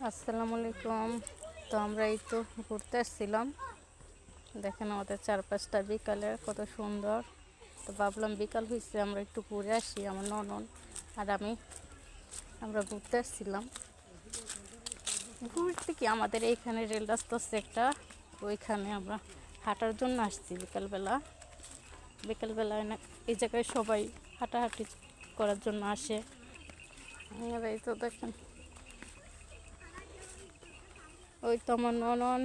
আসসালামু আলাইকুম। তো আমরা এই তো ঘুরতে আসছিলাম, দেখেন আমাদের চারপাশটা বিকালে কত সুন্দর। তো ভাবলাম বিকাল হয়েছে আমরা একটু ঘুরে আসি, আমার ননদ আর আমরা ঘুরতে আসছিলাম। ঘুরতে কি আমাদের এইখানে রেল রাস্তা আছে একটা, ওইখানে আমরা হাঁটার জন্য আসছি বিকালবেলা এই জায়গায় সবাই হাঁটাহাঁটি করার জন্য আসে। এই তো দেখেন, ওই তো আমার ননদ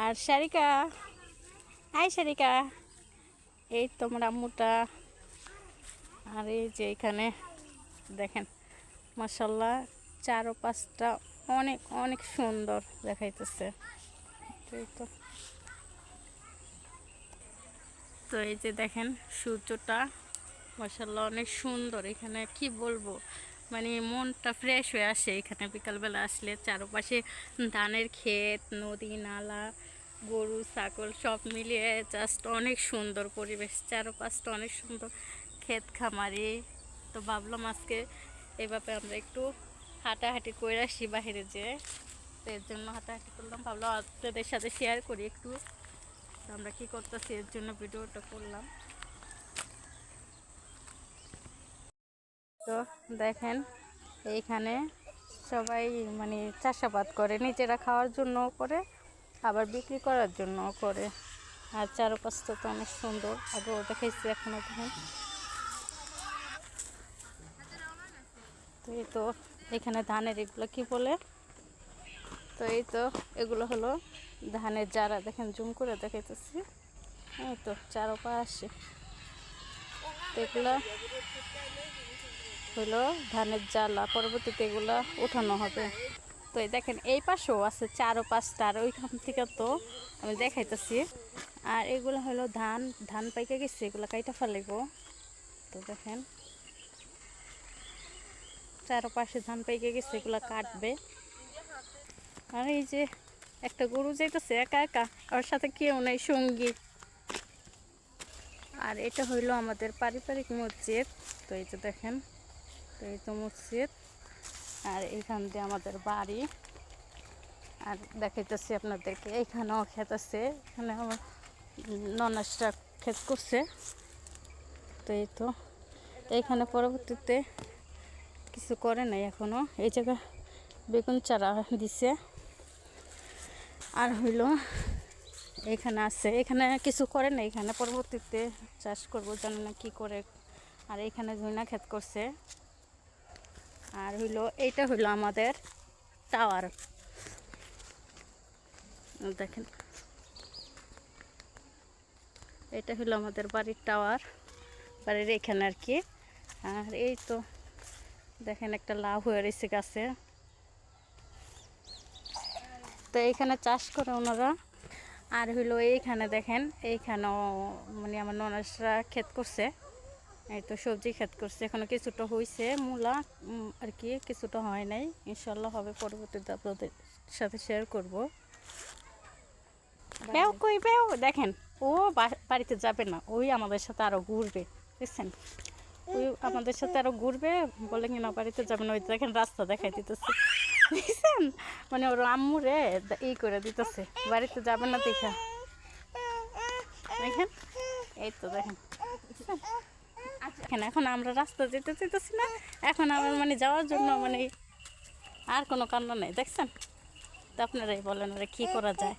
আর সারিকা। হাই সারিকা, এই তোমার আম্মুটা। আর এই যে এখানে দেখেন মাশাল্লাহ চার ও পাঁচটা অনেক অনেক সুন্দর দেখাইতেছে। এই তো তো এই যে দেখেন সূর্যটা মাশাল্লাহ অনেক সুন্দর। এখানে কি বলবো, মানে মনটা ফ্রেশ হয়ে আসে এখানে বিকালবেলা আসলে। চারপাশে ধানের ক্ষেত, নদী নালা, গরু ছাগল সব মিলিয়ে জাস্ট অনেক সুন্দর পরিবেশ। চারপাশটা অনেক সুন্দর, ক্ষেত খামারি। তো ভাবলাম আজকে এভাবে আমরা একটু হাঁটাহাঁটি করে আসি বাহিরে যেয়ে। তো এর জন্য হাঁটাহাঁটি করলাম, ভাবলাম আপনাদের সাথে শেয়ার করি একটু আমরা কি করতেছি, এর জন্য ভিডিওটা করলাম। তো দেখেন এইখানে সবাই মানে চাষাবাদ করে, নিজেরা খাওয়ার জন্য করে আবার বিক্রি করার জন্য করে। আর চারপাশটা তো অনেক সুন্দর, আগেও দেখাইছি এখনও দেখেন। তো এই তো এখানে ধানের এগুলো কি বলে, তো এই তো এগুলো হলো ধানের চারা। দেখেন জুম করে দেখাইতেছি, এই তো চারপাশে এগুলা হলো ধানের জ্বালা, পরবর্তীতে এগুলা উঠানো হবে। তো এই দেখেন এই পাশেও আছে চার ও পাঁচটা, আর ওইখান থেকে তো আমি দেখাইতেছি। আর এগুলো হলো ধান পাইকে গেছে, এগুলো কাইটা ফেলাইব। তো দেখেন চারপাশে ধান পাইকে গেছে, এগুলো কাটবে। আর এই যে একটা গরু যাইতেছে একা একা, ওর সাথে কেউ নাই সঙ্গী। আর এটা হইলো আমাদের পারিবারিক মসজিদ। তো এই যে দেখেন, তো এই তো মসজিদ, আর এইখান দিয়ে আমাদের বাড়ি। আর দেখাইতেছি আপনাদেরকে, এইখানেও ক্ষেত আছে, এখানে আমার ননাসরা ক্ষেত করছে। তো এই তো এইখানে পরবর্তীতে কিছু করে নাই এখনো, এই জায়গা বেগুন চারা দিছে। আর হইলো এখানে আছে, এখানে কিছু করে না, এখানে পরবর্তীতে চাষ করবো, জানি না কি করে। আর এখানে ঝুনা ক্ষেত করছে। আর হইলো এইটা হইলো আমাদের টাওয়ার, দেখেন এটা হলো আমাদের বাড়ির টাওয়ার, বাড়ির এখানে আর কি। আর এই তো দেখেন একটা লাউ হয়ে রয়েছে গাছে। তো এইখানে চাষ করে ওনারা। আর হইলো এইখানে দেখেন, এইখানেও মানে আমার ননাসরা ক্ষেত করছে, এই তো সবজি ক্ষেত করছে। এখনো কিছুটা হয়েছে মূলা আর কি, কিছুটা হয় নাই, ইনশাল্লাহ হবে, পরবর্তীতে আপনাদের সাথে শেয়ার করবো। বেও কই বেও, দেখেন ও বাড়িতে যাবে না, ওই আমাদের সাথে আরো ঘুরবে, বুঝছেন, ওই আমাদের সাথে আরো ঘুরবে বলে কিনা বাড়িতে যাবে না। ওই দেখেন রাস্তা দেখাই দিতেছে, বুঝছেন, মানে ওর আম্মুরে ই করে দিতেছে, বাড়িতে যাবে না দেখা। দেখেন এই তো দেখেন, এখন আমরা রাস্তা যেতে চাইতেছি না, এখন আমার মানে যাওয়ার জন্য মানে আর কোনো কান্না নেই, দেখছেন। তো আপনারাই বলেন ওরা কী করা যায়।